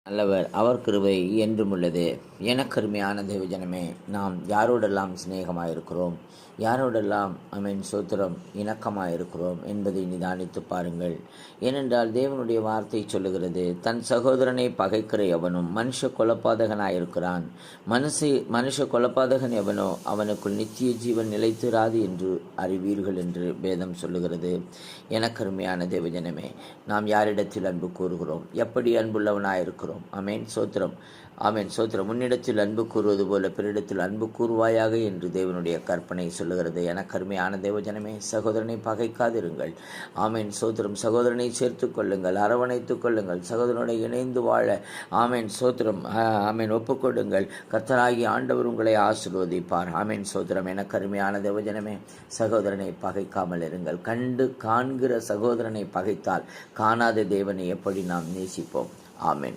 நல்லவர், அவர் கிருபை என்றும் உள்ளது. எனக்கருமையான தேவஜனமே, நாம் யாரோடெல்லாம் சிநேகமாயிருக்கிறோம், யாரோடெல்லாம் சோத்திரம் இணக்கமாயிருக்கிறோம் என்பதை நிதானித்து பாருங்கள். ஏனென்றால் தேவனுடைய வார்த்தை சொல்லுகிறது, தன் சகோதரனை பகைக்கிற எவனும் மனுஷ கொலப்பாதகனாயிருக்கிறான். மனுஷ கொலப்பாதகன் எவனோ அவனுக்குள் நித்திய ஜீவன் நிலைத்திராது என்று அறிவீர்கள் என்று வேதம் சொல்லுகிறது. எனக்கருமையான தேவஜனமே, நாம் யாரிடத்தில் அன்பு கூறுகிறோம், எப்படி அன்புள்ளவனாயிருக்கிறோம்? ஆமென் சோத்திரம், ஆமென் சோத்திரம். முன்னிடத்தில் அன்பு கூறுவது போல பிறரிடத்தில் அன்பு கூறுவாயாக என்று தேவனுடைய கற்பனை சொல்லுகிறது. எனக்கருமையான தேவஜனமே, சகோதரனை பகைக்காதிருங்கள். ஆமென் சோத்திரம். சகோதரனை சேர்த்து கொள்ளுங்கள், அரவணைத்துக் கொள்ளுங்கள், சகோதரனை இணைந்து வாழ ஆமென் சோத்திரம் ஒப்புக்கொடுங்கள். கர்த்தராகி ஆண்டவர் உங்களை ஆசீர்வதிப்பார். ஆமென் சோத்திரம். எனக்கருமையான தேவஜனமே, சகோதரனை பகைக்காமல் இருங்கள். காண்கிற சகோதரனை பகைத்தால் காணாத தேவனை எப்படி நாம் நேசிப்போம்? ஆமென்.